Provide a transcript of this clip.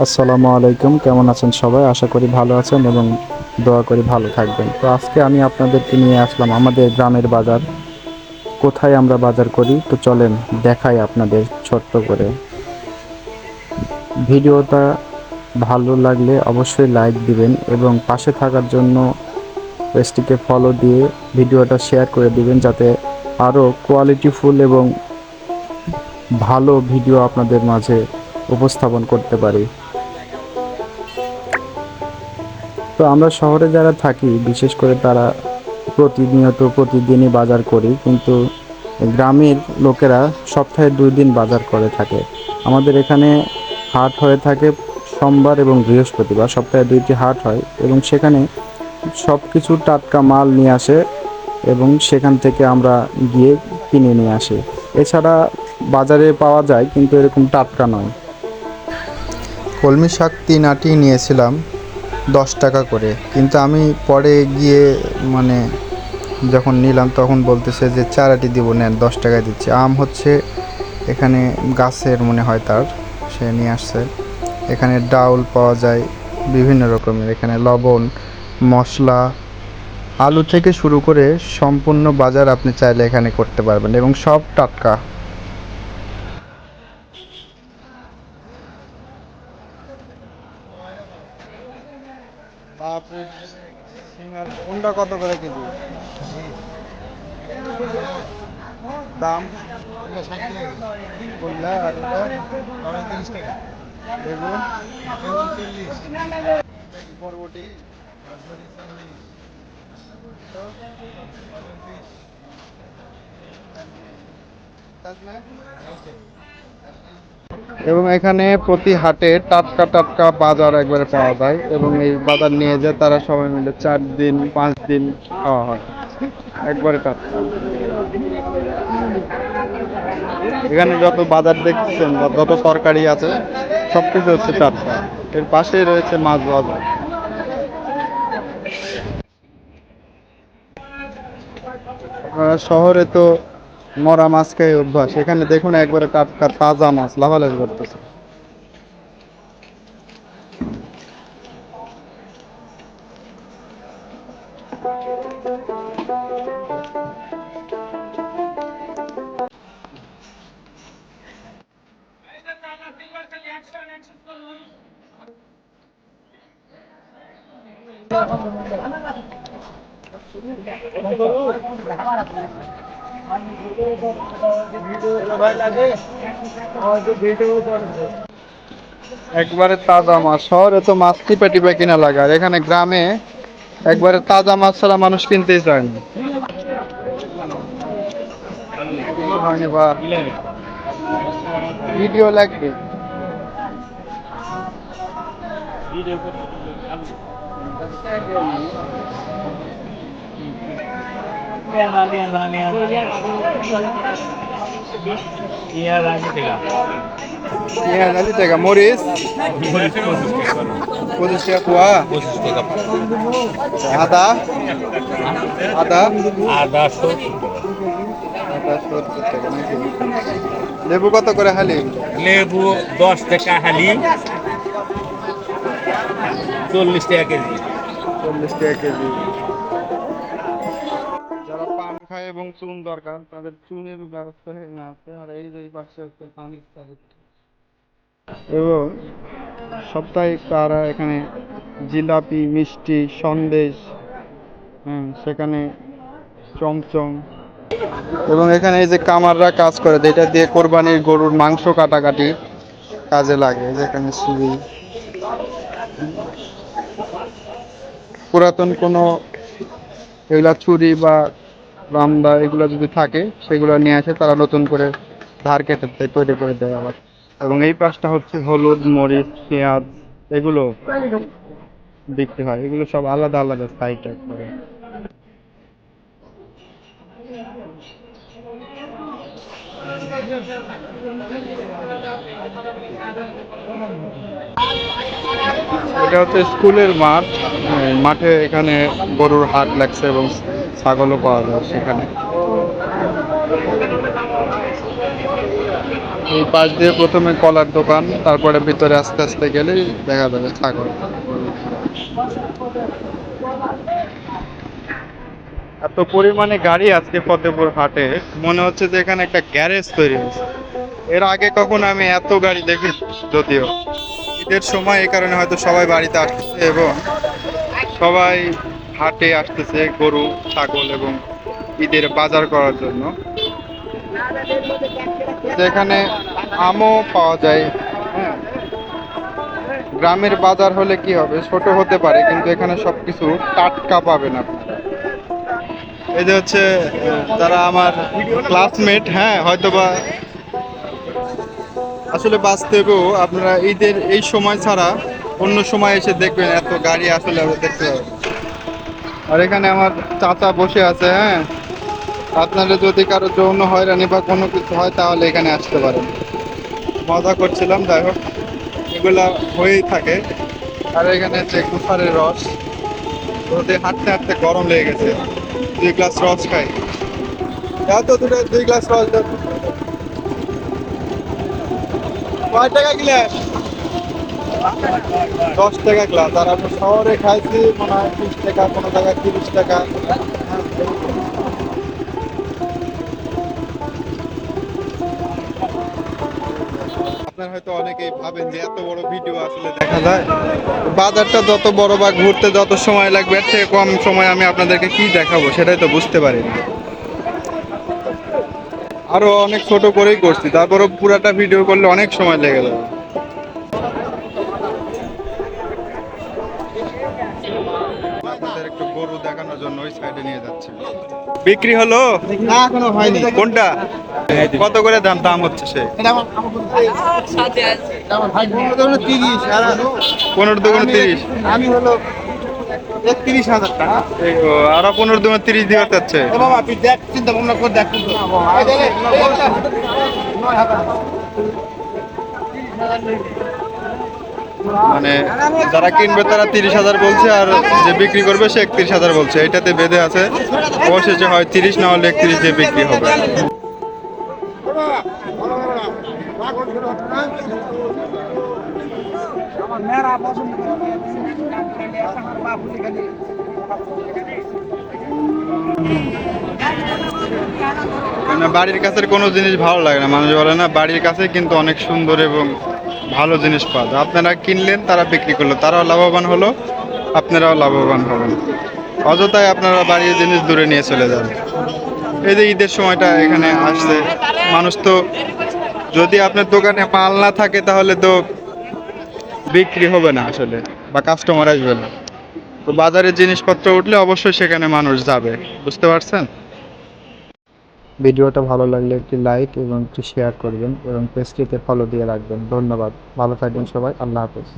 আসসালামু আলাইকুম, কেমন আছেন সবাই? আশা করি ভালো আছেন এবং দোয়া করি ভালো থাকবেন। তো আজকে আমি আপনাদেরকে নিয়ে আসলাম আমাদের গ্রামের বাজার। কোথায় আমরা বাজার করি, তো চলেন দেখাই আপনাদের ছোট্ট করে। ভিডিওটা ভালো লাগলে অবশ্যই লাইক দিবেন এবং পাশে থাকার জন্য পেজটিকে ফলো দিয়ে ভিডিওটা শেয়ার করে দিবেন, যাতে আরও কোয়ালিটিফুল এবং ভালো ভিডিও আপনাদের মাঝে উপস্থাপন করতে পারি। তো আমরা শহরে যারা থাকি, বিশেষ করে তারা প্রতিদিনই বাজার করি, কিন্তু গ্রামের লোকেরা সপ্তাহে 2 দিন বাজার করে থাকে। আমাদের এখানে হাট হয়ে থাকে সোমবার এবং বৃহস্পতিবার, সপ্তাহে 2টি হাট হয় এবং সেখানে সব কিছু টাটকা মাল নিয়ে আসে এবং সেখান থেকে আমরা গিয়ে কিনে নিয়ে আসি। এছাড়া বাজারে পাওয়া যায়, কিন্তু এরকম টাটকা নয়। কলমি শাক 3 আঁটি নিয়েছিলাম 10 টাকা করে, কিন্তু আমি পরে গিয়ে মানে যখন নিলাম তখন বলতেছে যে 4 আঁটি দিব, নেন 10 টাকায় দিচ্ছি। আম হচ্ছে এখানে গাছের মনে হয় তার, সে নিয়ে আসছে। এখানে ডাউল পাওয়া যায় বিভিন্ন রকমের, এখানে লবণ, মশলা, আলু থেকে শুরু করে সম্পূর্ণ বাজার আপনি চাইলে এখানে করতে পারবেন এবং সব টাটকা। বাপরে, সিঙ্গার কোনটা কত করে কেজি? দাম কোনটা? আর এটা 30 টাকা। বেগুন বেগুন 40, বরবটি এবং এখানে প্রতি হাটে টাটকা টাটকা বাজার একবারে পাওয়া যায় এবং এই বাজার নিয়ে যায় তারা সবাই মিলে 4 দিন 5 দিন খাওয়া হয় একবারে টাটকা। এখানে যত বাজার দেখছেন বা যত তরকারি আছে সবকিছু হচ্ছে টাটকা। এর পাশেই রয়েছে মাছ বাজার। শহরে তো মরা মাছ খেয়ে অভ্যাস, এখানে দেখুন একবারে টাটকা তাজা মাছ লাফালাফি করতেছে। একবারে তাজা মাছ, শহরে তো মাছ টিপে টিপে কিনা লাগে, আর এখানে গ্রামে একবারে তাজা মাছ ছাড়া মানুষ কিনতেই চায় না। হয়নি বা ভিডিও লাগবে। পেঁয়াজ 80 টাকা, মরিচ 25 টাকা পোয়া, আদা আদা আদা 70 টাকা নাকি? লেবু কত করে হালি? লেবু 10 টাকা হালি, 40 টাকা কেজি। 40 টাকা কেজি। যারা পান খায় এবং চুন দরকার তাদের চুনের ব্যবস্থা এখানে আছে, আর এই যে পাশে হচ্ছে পানির প্যাকেট। এবং সপ্তাহে তারা এখানে জিলাপি, মিষ্টি, সন্দেশ, সেখানে চমচম, এবং এখানে এই যে কামাররা কাজ করে যেটা দিয়ে কোরবানির গরুর মাংস কাটাকাটি কাজে লাগে, যেখানে ছুরি, পুরাতন কোনো এগুলা ছুরি বা রামদা এগুলো যদি থাকে সেগুলো নিয়ে আসে তারা নতুন করে ধার কেটে দেয়, তৈরি করে দেয় আবার। এবং এই পাশটা হচ্ছে হলুদ, মরিচ, পেঁয়াজ, এগুলো বিক্রি হয়, এগুলো সব আলাদা আলাদা সাইট করে। এটা হচ্ছে স্কুলের মাঠ, মাঠে এখানে গরুর হাট লাগছে এবং ছাগলও পাওয়া যায় সেখানে। এই পাশ দিয়ে প্রথমে কলার দোকান, তারপরে ভিতরে আস্তে আস্তে গেলেই দেখা যাবে সাগর। এত পরিমাণে গাড়ি আজকে ফতেপুর হাটে, মনে হচ্ছে যে এখানে একটা গ্যারেজ তৈরি হয়েছে। এর আগে কখনো আমি এত গাড়ি দেখি, যদিও ঈদের সময় এই কারণে হয়তো সবাই বাড়িতে আসতেছে এবং সবাই হাটে আসতেছে গরু, ছাগল এবং ঈদের বাজার করার জন্য। যেখানে আমও পাওয়া যায়। হ্যাঁ, গ্রামের বাজার হলে কি হবে, ছোট হতে পারে কিন্তু এখানে সবকিছু টাটকা পাবেন আপনারা। এই যে হচ্ছে যারা আমার ক্লাসমেট, হ্যাঁ হয়তোবা আসলে বাস্তবেও আপনারা ঈদের এই সময় ছাড়া অন্য সময় এসে দেখবেন এত গাড়ি আসলে দেখতে পাবেন। আর এখানে আমার চাচা বসে আছে। হ্যাঁ, আপনাদের যদি কারো যৌন হয়রানি বা কোনো কিছু হয় তাহলে এখানে আসতে পারেন। মজা করছিলাম, যাই হোক এগুলা হয়েই থাকে। আর এখানে যে কুফারের রস, ওতে হাঁটতে হাঁটতে গরম লেগে গেছে, 2 গ্লাস রস খাই। দাও তো 2 গ্লাস রস দাও। কয় টাকা গ্লাস? 10 টাকা গ্লাস। আর আমরা শহরে খাইছি মনে হয় 20 টাকা, কোনো জায়গায় 30 টাকা। আপনারা হয়তো অনেকেই ভাবেন যে এত বড় ভিডিও আসলে দেখা যায়, বাজারটা যত বড় বা ঘুরতে যত সময় লাগবে এর থেকে কম সময় আমি আপনাদেরকে কি দেখাবো সেটাই তো বুঝতে পারি না। আরো অনেক ছোট করেই করছি, তারপরও পুরাটা ভিডিও করলে অনেক সময় লেগে যাবে। আপনাদের একটু গরু দেখানোর জন্য ওই সাইডে নিয়ে যাচ্ছে। বিক্রি হলো না? এখনো হয়নি। কোনটা কত করে দাম দাম হচ্ছে? সে 15 দোকানে 30, আমি হলো 31,000 টাকা। আর 15 দোকানে 30 দিয়ে যাচ্ছে। বাবা তুই দেখ, চিন্তা ভাবনা করে দেখ। মানে যারা কিনবে তারা 30,000 বলছে, আর যে বিক্রি করবে সে 31,000 বলছে। এটাতে বেঁধে আছে, অবশেষে হয় 30 না হলে 31 দিয়ে বিক্রি হবে। মানে বাড়ির কাছের কোনো জিনিস ভালো লাগে না, মানুষ বলে না বাড়ির কাছে কিন্তু অনেক সুন্দর এবং ভালো জিনিস পাওয়া যায়। আপনারা কিনলেন, তারা বিক্রি করলো, তারাও লাভবান হলো, আপনারাও লাভবান হবেন। অযথায় আপনারা বাড়ির জিনিস দূরে নিয়ে চলে যান। এই যে ঈদের সময়টা এখানে আসছে মানুষ, তো যদি আপনার দোকানে মাল না থাকে তাহলে তো বিক্রি হবে না আসলে, বা কাস্টমার আসবে না। তো বাজারে জিনিসপত্র উঠলে অবশ্যই সেখানে মানুষ যাবে, বুঝতে পারছেন? ভিডিওটা ভালো লাগলে একটি লাইক এবং একটি শেয়ার করবেন এবং পেজটিতে ফলো দিয়ে রাখবেন। ধন্যবাদ। ভালো থাকবেন সবাই। আল্লাহ হাফেজ।